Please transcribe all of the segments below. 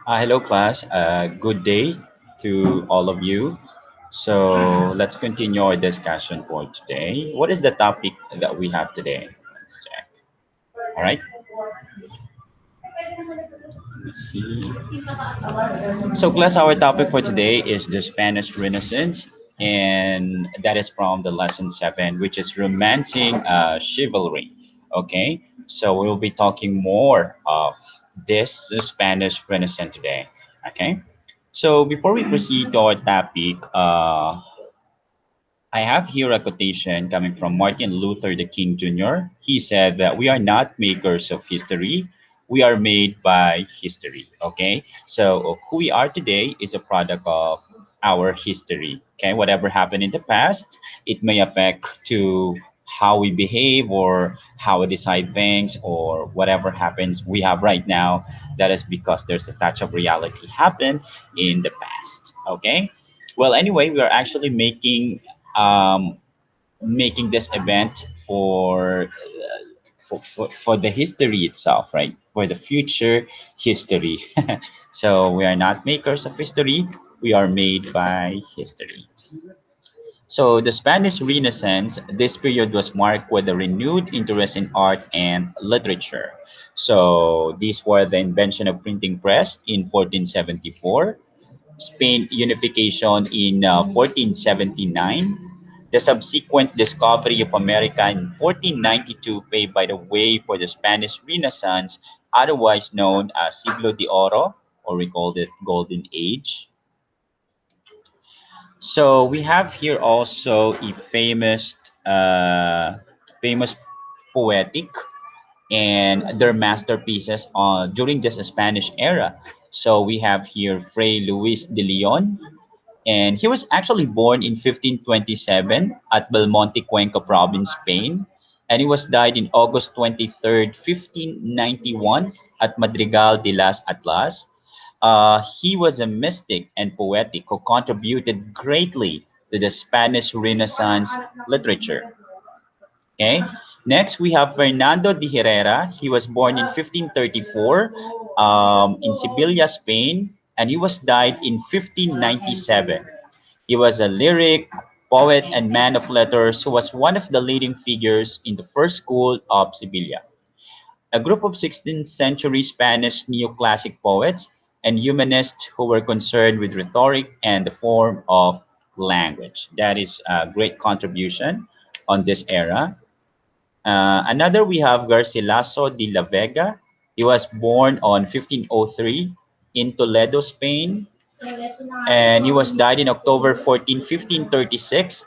Hello, class. Good day to all of you. So let's continue our discussion for today. What is the topic that we have today? Let's check. All right. Let's see. So, class, our topic for today is the Spanish Renaissance, and that is from the lesson 7, which is romancing chivalry. Okay. So we'll be talking more of this Spanish Renaissance today. Okay. So before we proceed to our topic, I have here a quotation coming from Martin Luther the King Jr. He said that we are not makers of history, we are made by history. Okay, so who we are today is a product of our history. Okay, whatever happened in the past, it may affect to how we behave or how we decide things or whatever happens we have right now. That is because there's a touch of reality happened in the past. Okay, well, anyway, we are actually um, making this event for the history itself, right? For the future history. So we are not makers of history, we are made by history. So the Spanish Renaissance, this period was marked with a renewed interest in art and literature. So these were the invention of printing press in 1474, Spain unification in 1479, the subsequent discovery of America in 1492 paved by the way for the Spanish Renaissance, otherwise known as Siglo de Oro, or we called it Golden Age. So we have here also a famous poetic and their masterpieces during this Spanish era. So we have here Fray Luis de Leon, and he was actually born in 1527 at Belmonte, Cuenca province, Spain. And he was died in August 23rd, 1591 at Madrigal de las Atlas. He was a mystic and poetic who contributed greatly to the Spanish Renaissance literature. Okay. Next, we have Fernando di Herrera. He was born in 1534 in Sevilla, Spain, and he was died in 1597. He was a lyric, poet, and man of letters who was one of the leading figures in the first school of Sevilla, a group of 16th century Spanish neoclassic poets and humanists who were concerned with rhetoric and the form of language. That is a great contribution on this era. Another we have Garcilaso de la Vega. He was born on 1503 in Toledo, Spain, and he was died in October 14, 1536.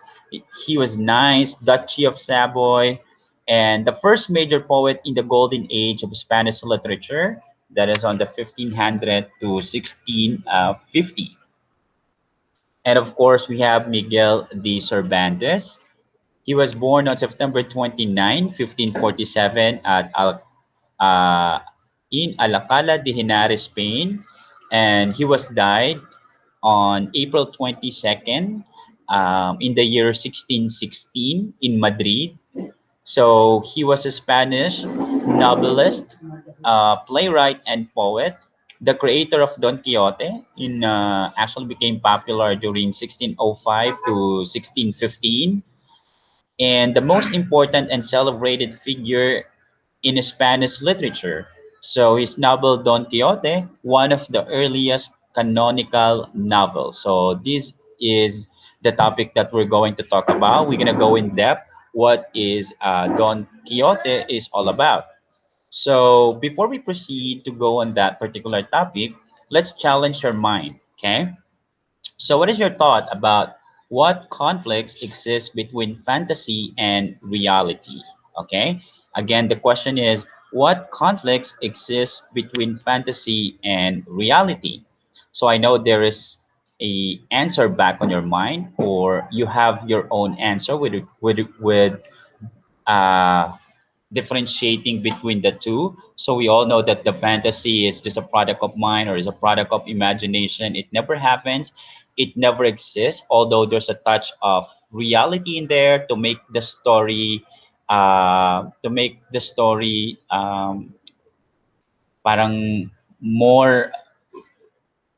He was nice, Duchy of Savoy, and the first major poet in the golden age of Spanish literature. That is on the 1500 to 1650. And of course, we have Miguel de Cervantes. He was born on September 29, 1547 uh, in Alcalá de Henares, Spain, and he was died on April 22nd in the year 1616 in Madrid. So he was a Spanish novelist, playwright, and poet. The creator of Don Quixote actually became popular during 1605 to 1615, and the most important and celebrated figure in Spanish literature. So his novel Don Quixote, one of the earliest canonical novels. So this is the topic that we're going to talk about. We're going to go in depth what is Don Quixote is all about. So before we proceed to go on that particular topic, let's challenge your mind. Okay. So, what is your thought about what conflicts exist between fantasy and reality? Okay. Again, the question is what conflicts exist between fantasy and reality? So, I know there is a answer back on your mind, or you have your own answer with uh, differentiating between the two. So we all know that the fantasy is just a product of mind or is a product of imagination. It never happens. It never exists. Although there's a touch of reality in there to make the story, parang more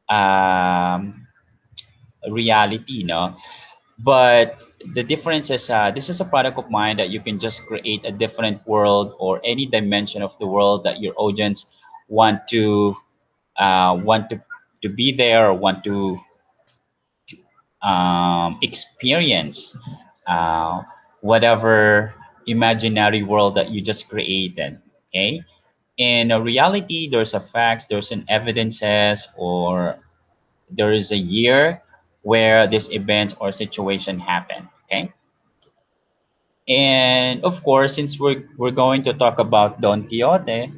um, reality, no? But the difference is this is a product of mind that you can just create a different world or any dimension of the world that your audience want to want to be there or want to experience uh, whatever imaginary world that you just created. Okay, in a reality, there's a facts, there's an evidences, or there is a year where this event or situation happened. Okay, and of course, since we're going to talk about Don Quixote,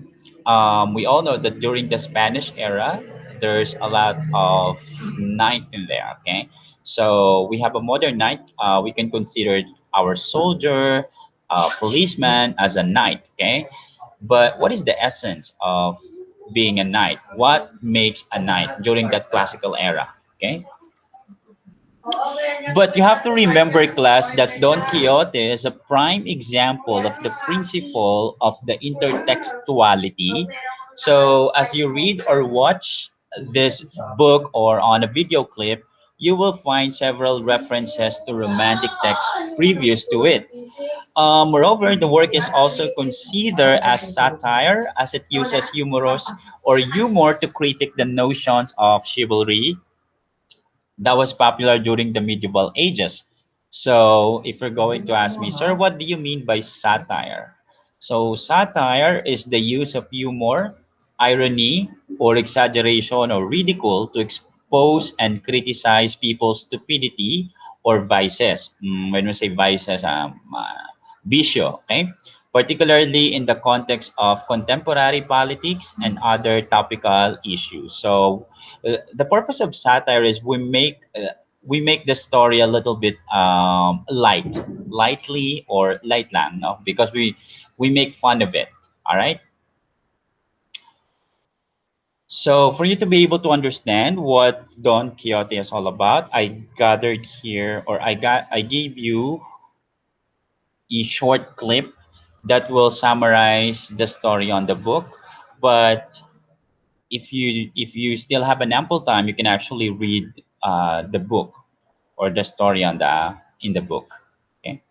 we all know that during the Spanish era, there's a lot of knight in there. Okay, so we have a modern knight. We can consider our soldier, policeman as a knight. Okay, but what is the essence of being a knight? What makes a knight during that classical era? Okay, but you have to remember, class, that Don Quixote is a prime example of the principle of the intertextuality. So, as you read or watch this book or on a video clip, you will find several references to romantic texts previous to it. Moreover, the work is also considered as satire, as it uses humorous or humor to critique the notions of chivalry that was popular during the medieval ages. So, if you're going to ask me, sir, what do you mean by satire? So, satire is the use of humor, irony, or exaggeration or ridicule to expose and criticize people's stupidity or vices. When we say vices, vicio, okay? Particularly in the context of contemporary politics and other topical issues. So, the purpose of satire is we make the story a little bit lightly or light lang, no? Because we make fun of it. All right. So for you to be able to understand what Don Quixote is all about, I gathered here, or I gave you a short clip that will summarize the story on the book. But if you still have an ample time, you can actually read the book or the story on the in the book. Okay.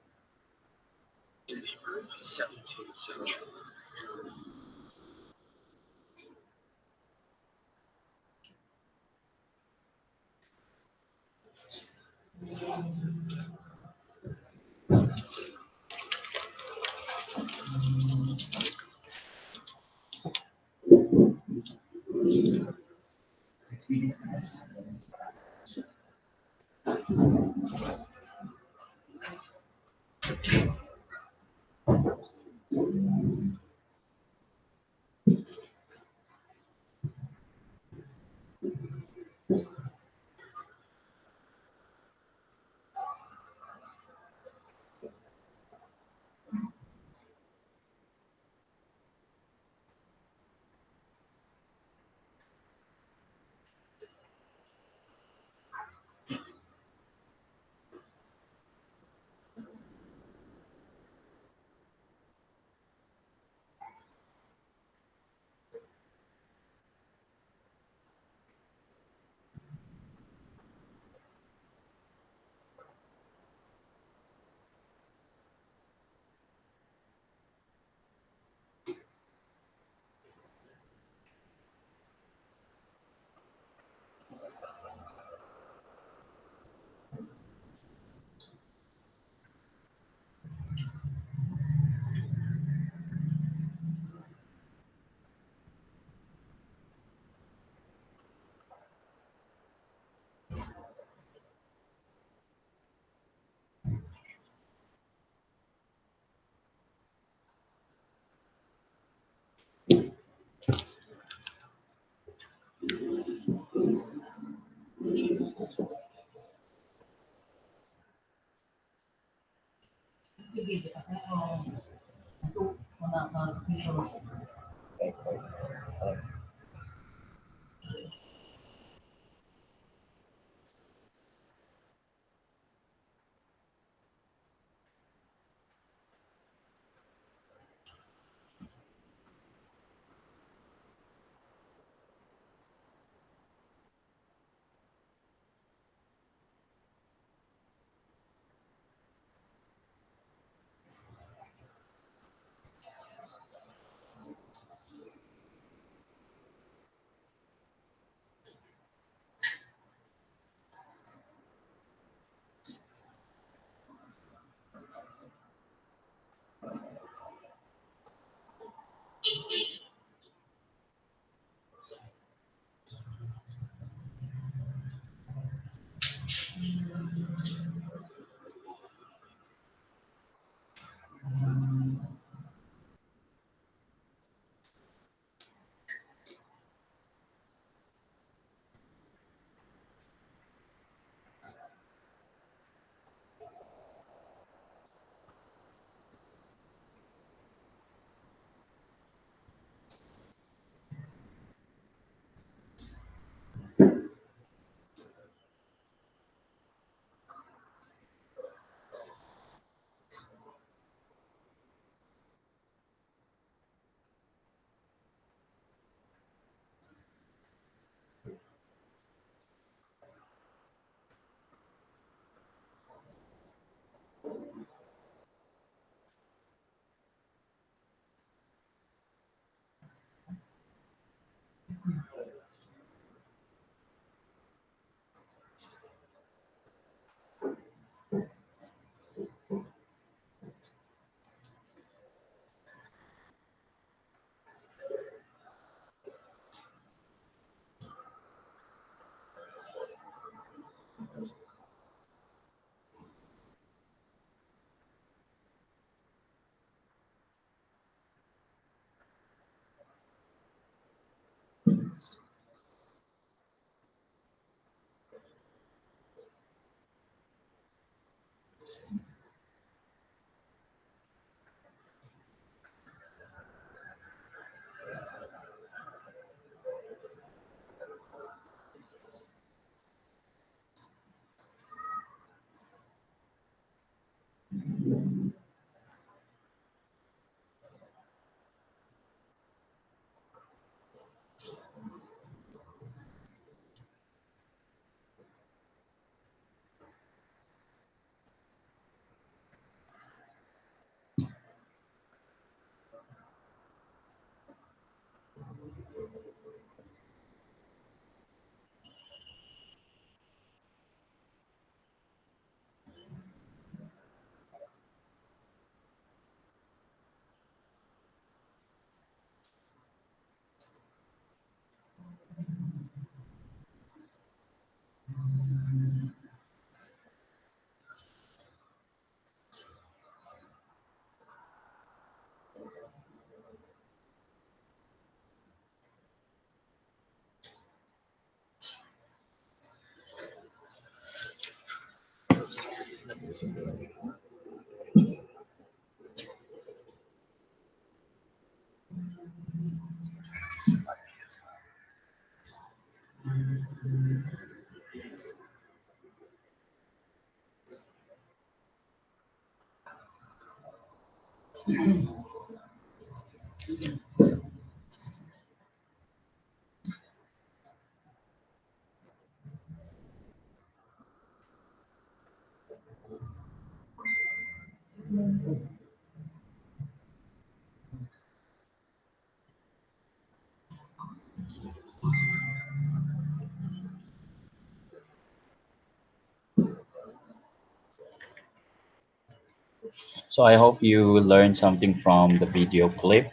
So I hope you learned something from the video clip.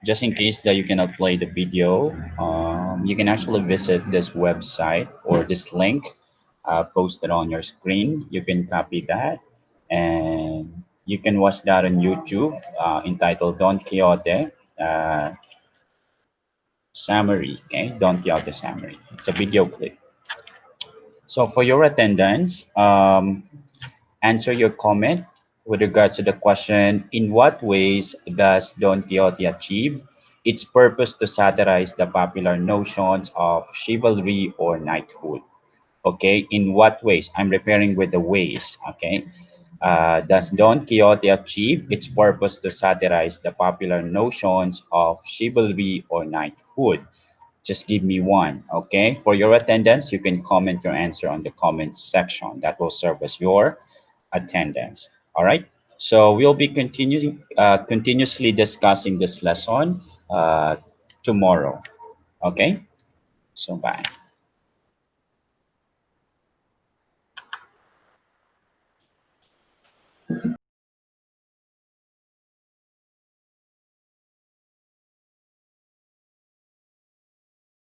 Just in case that you cannot play the video, you can actually visit this website or this link posted on your screen. You can copy that and you can watch that on YouTube entitled Don Quixote Summary. Okay, Don Quixote Summary. It's a video clip. So for your attendance, answer your comment with regards to the question, in what ways does Don Quixote achieve its purpose to satirize the popular notions of chivalry or knighthood? Okay, in what ways? I'm referring with the ways. Okay, does Don Quixote achieve its purpose to satirize the popular notions of chivalry or knighthood? Just give me one. Okay, for your attendance, you can comment your answer on the comments section. That will serve as your attendance. All right. So we'll be continuously discussing this lesson tomorrow. Okay. So bye.